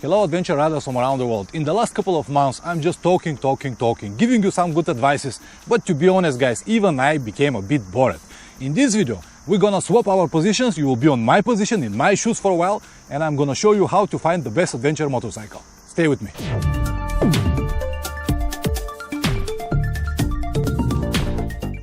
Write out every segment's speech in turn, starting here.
Hello adventure riders from around the world. In the last couple of months I'm just talking, giving you some good advices, but to be honest guys, even I became a bit bored. In this video we're gonna swap our positions. You will be on my position in my shoes for a while, and I'm gonna show you how to find the best adventure motorcycle. Stay with me.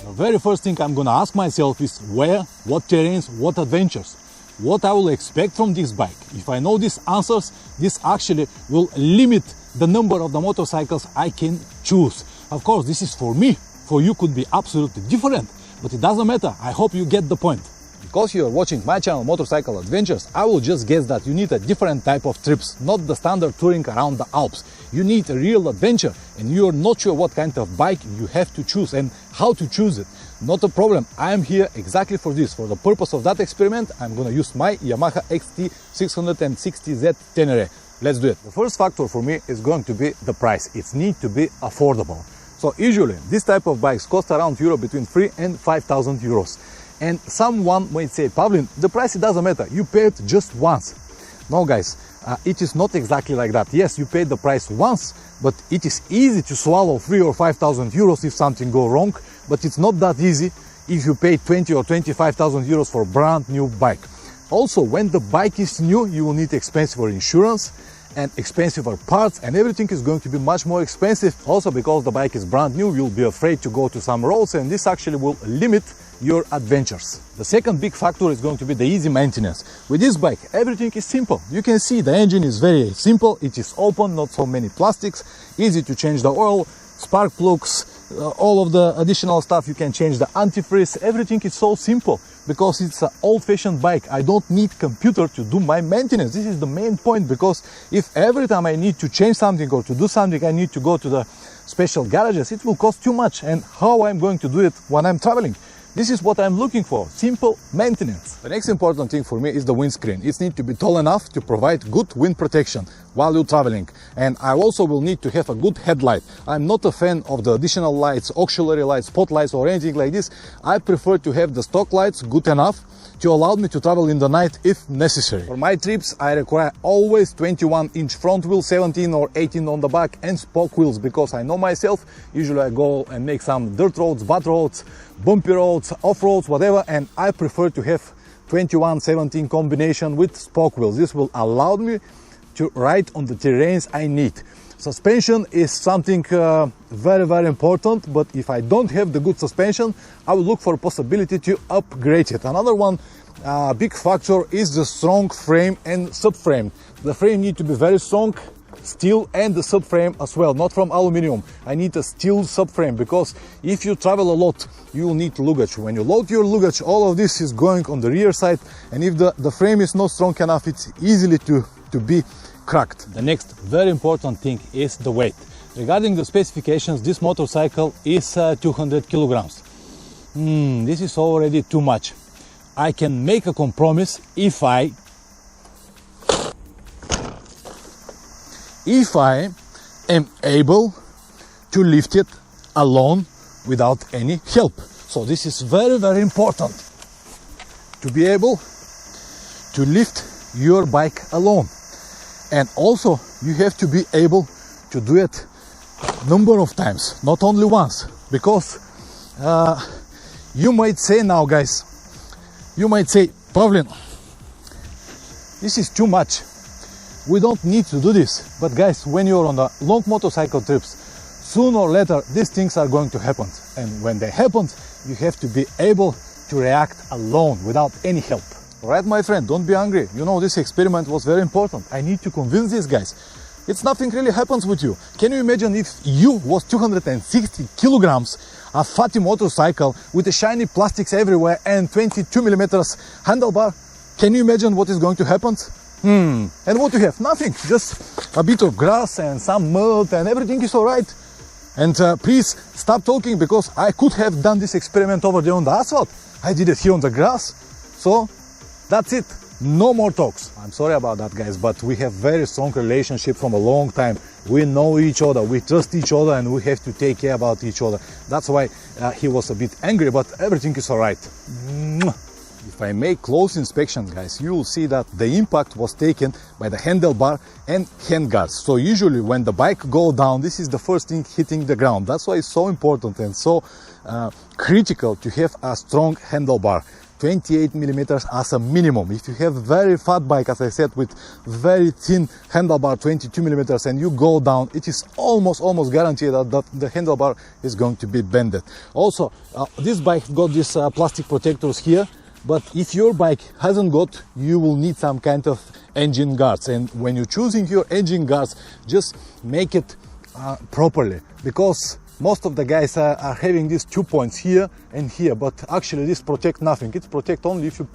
The very first thing I'm gonna ask myself is where, what terrains, what adventures, what I will expect from this bike. If I know these answers, this actually will limit the number of the motorcycles I can choose. Of course, this is for me. For you could be absolutely different, but it doesn't matter. I hope you get the point. Because you are watching my channel Motorcycle Adventures, I will just guess that you need a different type of trips, not the standard touring around the Alps. You need a real adventure, and you are not sure what kind of bike you have to choose and how to choose it. Not a problem. I am here exactly for this. For the purpose of that experiment, I'm gonna use my Yamaha XT660Z Tenere. Let's do it. The first factor for me is going to be the price. It needs to be affordable. So usually this type of bikes cost around between 3,000 and 5,000 euros. And someone might say, Pavlin, the price, it doesn't matter. You pay it just once. No guys, it is not exactly like that. Yes, you paid the price once, but it is easy to swallow 3,000 or 5,000 euros if something goes wrong. But it's not that easy if you pay 20,000 or 25,000 euros for a brand new bike. Also, when the bike is new, you will need expensive insurance and expensive parts, and everything is going to be much more expensive. Also, because the bike is brand new, you'll be afraid to go to some roads, and this actually will limit your adventures. The second big factor is going to be the easy maintenance. With this bike, everything is simple. You can see the engine is very simple. It is open, not so many plastics, easy to change the oil, spark plugs, all of the additional stuff. You can change the antifreeze. Everything is so simple because it's an old-fashioned bike. I don't need computer to do my maintenance. This is the main point, because if every time I need to change something or to do something I need to go to the special garages, it will cost too much. And how I'm going to do it when I'm traveling? This is what I'm looking for, simple maintenance. The next important thing for me is the windscreen. It needs to be tall enough to provide good wind protection while you're traveling. And I also will need to have a good headlight. I'm not a fan of the additional lights, auxiliary lights, spotlights or anything like this. I prefer to have the stock lights good enough to allow me to travel in the night if necessary. For my trips, I require always 21-inch front wheel, 17 or 18 on the back, and spoke wheels, because I know myself, usually I go and make some dirt roads, butt roads, bumpy roads, off-roads, whatever, and I prefer to have 21-17 combination with spoke wheels. This will allow me to ride on the terrains I need. Suspension is something very, very important, but if I don't have the good suspension, I will look for a possibility to upgrade it. Another one big factor is the strong frame and subframe. The frame needs to be very strong, steel, and the subframe as well, not from aluminum. I need a steel subframe, because if you travel a lot, you will need luggage. When you load your luggage, all of this is going on the rear side, and if the frame is not strong enough, it's easily to be cracked. The next very important thing is the weight. Regarding the specifications, this motorcycle is 200 kilograms. This is already too much. I can make a compromise if I am able to lift it alone without any help. So this is very, very important, to be able to lift your bike alone. And also you have to be able to do it number of times, not only once, because you might say now, guys, you might say, Pavlin, this is too much. We don't need to do this. But guys, when you're on the long motorcycle trips, sooner or later these things are going to happen. And when they happen, you have to be able to react alone without any help. Alright, my friend, don't be angry. You know, this experiment was very important. I need to convince these guys. It's nothing really happens with you. Can you imagine if you was 260 kilograms, a fatty motorcycle with the shiny plastics everywhere and 22 millimeters handlebar? Can you imagine what is going to happen? And what you have? Nothing. Just a bit of grass and some mud, and everything is alright. And please stop talking, because I could have done this experiment over there on the asphalt. I did it here on the grass. So that's it. No more talks. I'm sorry about that, guys, but we have very strong relationship from a long time. We know each other, we trust each other, and we have to take care about each other. That's why he was a bit angry, but everything is alright. If I make close inspection, guys, you will see that the impact was taken by the handlebar and handguards. So usually when the bike goes down, this is the first thing hitting the ground. That's why it's so important and so critical to have a strong handlebar. 28 millimeters as a minimum. If you have very fat bike, as I said, with very thin handlebar, 22 millimeters, and you go down, it is almost guaranteed that the handlebar is going to be bended. Also, this bike got these plastic protectors here, but if your bike hasn't got, you will need some kind of engine guards. And when you're choosing your engine guards, just make it properly, because most of the guys are having these 2 points here and here, but actually this protect nothing. It protect only if you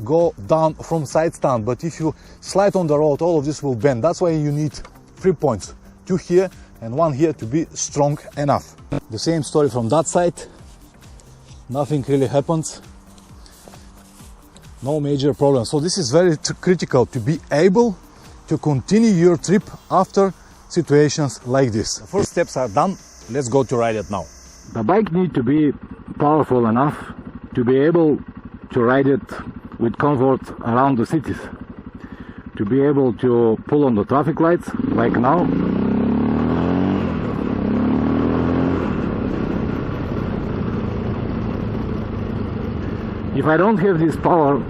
go down from side stand, but if you slide on the road, all of this will bend. That's why you need 3 points, 2 here and 1 here, to be strong enough. The same story from that side. Nothing really happens. No major problem. So this is very critical to be able to continue your trip after situations like this. The first steps are done. Let's go to ride it now. The bike needs to be powerful enough to be able to ride it with comfort around the cities. To be able to pull on the traffic lights, like now. If I don't have this power,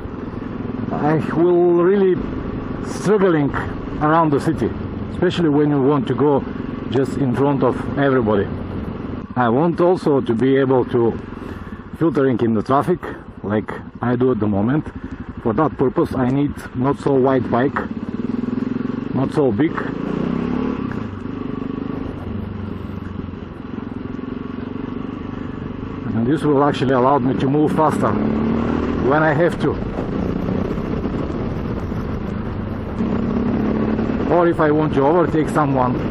I will really struggling around the city, especially when you want to go just in front of everybody. I want also to be able to filtering in the traffic, like I do at the moment. For that purpose I need not so wide bike, not so big. And this will actually allow me to move faster when I have to. Or if I want to overtake someone.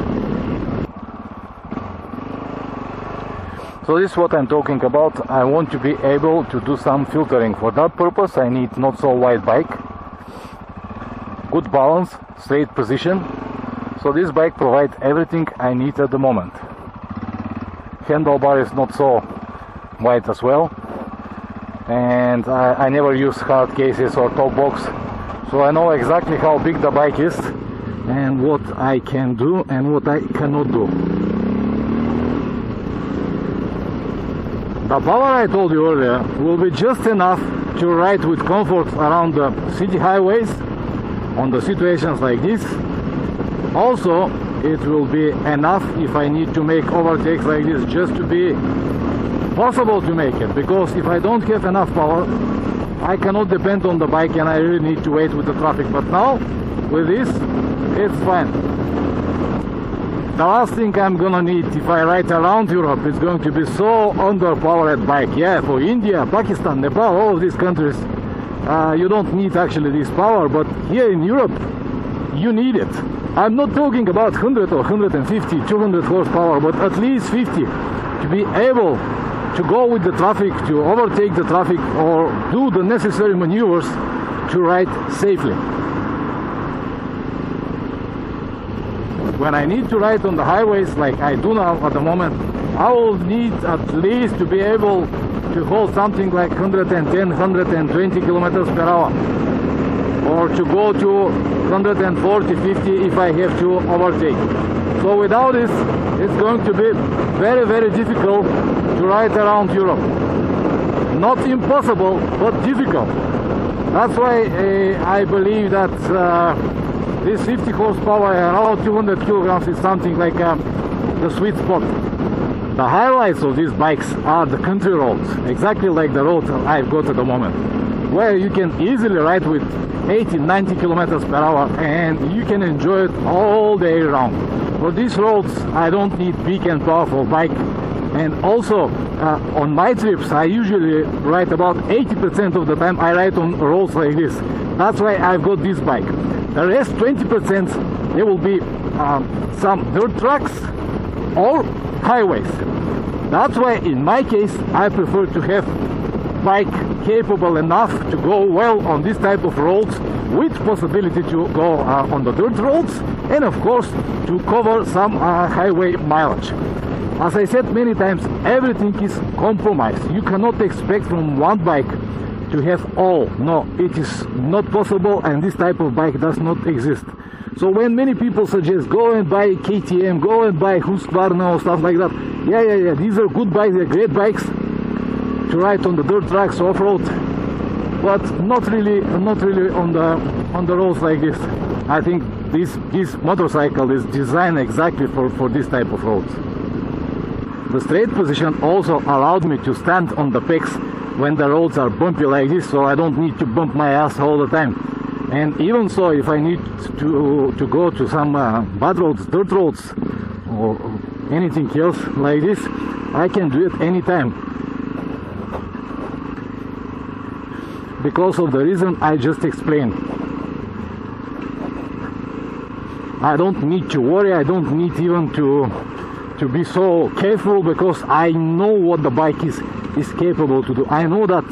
So this is what I'm talking about. I want to be able to do some filtering. For that purpose I need not so wide bike, good balance, straight position. So this bike provides everything I need at the moment. Handlebar is not so wide as well, and I never use hard cases or top box, so I know exactly how big the bike is and what I can do and what I cannot do. The power I told you earlier will be just enough to ride with comfort around the city highways on the situations like this. Also, it will be enough if I need to make overtakes like this, just to be possible to make it, because if I don't have enough power, I cannot depend on the bike and I really need to wait with the traffic. But now, with this, it's fine. The last thing I'm gonna need if I ride around Europe is going to be so underpowered bike. Yeah, for India, Pakistan, Nepal, all of these countries, you don't need actually this power, but here in Europe, you need it. I'm not talking about 100 or 150, 200 horsepower, but at least 50 to be able to go with the traffic, to overtake the traffic, or do the necessary maneuvers to ride safely. When I need to ride on the highways like I do now at the moment, I will need at least to be able to hold something like 110, 120 kilometers per hour, or to go to 140, 50 if I have to overtake. So without this, it's going to be very, very difficult to ride around Europe. Not impossible, but difficult. That's why I believe that this 50 horsepower around 200 kilograms is something like the sweet spot. The highlights of these bikes are the country roads, exactly like the road I've got at the moment, where you can easily ride with 80, 90 kilometers per hour and you can enjoy it all day round. For these roads I don't need big and powerful bike, and also on my trips I usually ride about 80% of the time I ride on roads like this. That's why I've got this bike. The rest 20% there will be some dirt tracks or highways. That's why in my case I prefer to have bike capable enough to go well on this type of roads, with possibility to go on the dirt roads, and of course to cover some highway mileage. As I said many times, everything is compromised. You cannot expect from one bike to have all. No, it is not possible, and this type of bike does not exist. So when many people suggest go and buy KTM, go and buy Husqvarna, stuff like that, yeah, these are good bikes, they're great bikes to ride on the dirt tracks, off-road, but not really on the roads like this. I think this motorcycle is designed exactly for this type of roads. The straight position also allowed me to stand on the pegs when the roads are bumpy like this, so I don't need to bump my ass all the time. And even so, if I need to go to some bad roads, dirt roads, or anything else like this, I can do it anytime. Because of the reason I just explained. I don't need to worry, I don't need even to be so careful, because I know what the bike is capable to do. I know that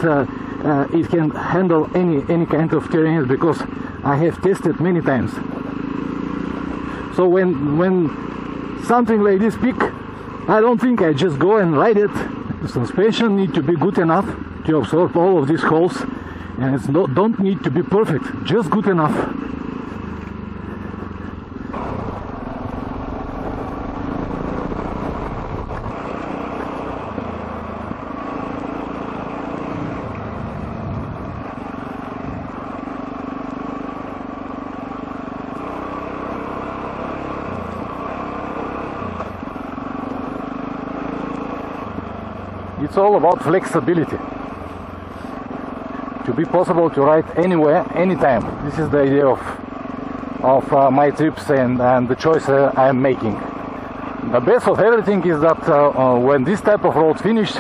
it can handle any kind of terrain, because I have tested many times. So when something like this peak, I don't think I just go and ride it. The suspension need to be good enough to absorb all of these holes, and it don't need to be perfect, just good enough. It's all about flexibility. To be possible to ride anywhere, anytime. This is the idea of my trips and the choice I am making. The best of everything is that when this type of road finished,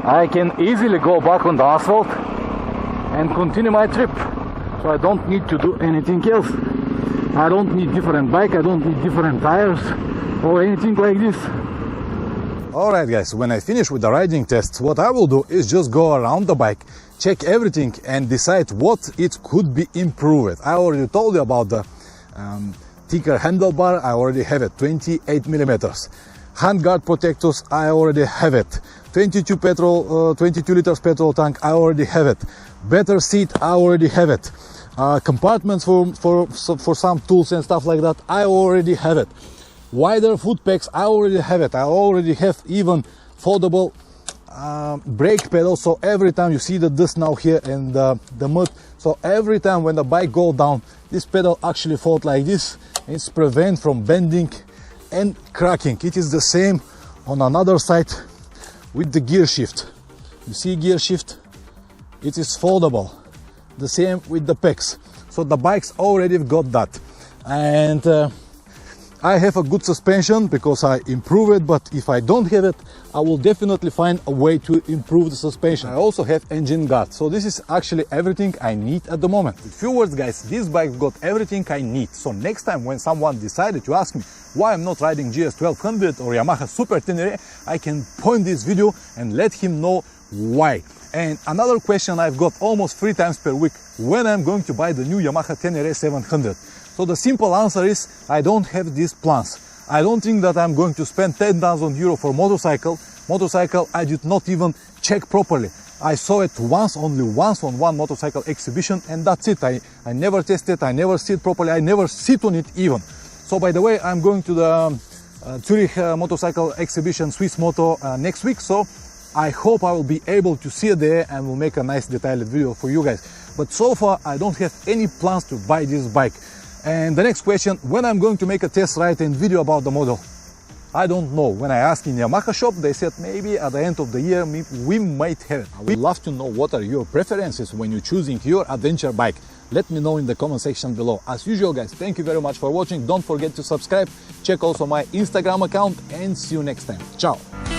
I can easily go back on the asphalt and continue my trip. So I don't need to do anything else. I don't need different bike, I don't need different tires or anything like this. Alright guys, when I finish with the riding tests, what I will do is just go around the bike, check everything and decide what it could be improved. I already told you about the thicker handlebar, I already have it, 28 millimeters. Handguard protectors, I already have it. 22 liters petrol tank, I already have it. Better seat, I already have it. Compartments for some tools and stuff like that, I already have it. Wider foot pegs, I already have it. I already have even foldable brake pedals, so every time you see the dust now here and the mud, so every time when the bike goes down, this pedal actually folds like this. It's prevent from bending and cracking. It is the same on another side with the gear shift. You see gear shift? It is foldable. The same with the pegs. So the bikes already got that. And I have a good suspension because I improve it, but if I don't have it, I will definitely find a way to improve the suspension. I also have engine guard, so this is actually everything I need at the moment. In few words guys, this bike got everything I need, so next time when someone decided to ask me why I'm not riding GS 1200 or Yamaha Super Tenere, I can point this video and let him know why. And another question I've got almost 3 times per week, when I'm going to buy the new Yamaha Tenere 700. So the simple answer is, I don't have these plans. I don't think that I'm going to spend 10,000 euro for motorcycle. Motorcycle I did not even check properly. I saw it only once on one motorcycle exhibition, and that's it. I never tested, I never sit properly, I never sit on it even. So by the way, I'm going to the Zurich motorcycle exhibition, Swiss Moto, next week. So I hope I will be able to see it there and will make a nice detailed video for you guys. But so far I don't have any plans to buy this bike. And the next question, when I'm going to make a test ride and video about the model, I don't know. When I asked in Yamaha shop, they said maybe at the end of the year we might have it. I would love to know what are your preferences when you're choosing your adventure bike. Let me know in the comment section below. As usual guys, thank you very much for watching. Don't forget to subscribe. Check also my Instagram account and see you next time. Ciao!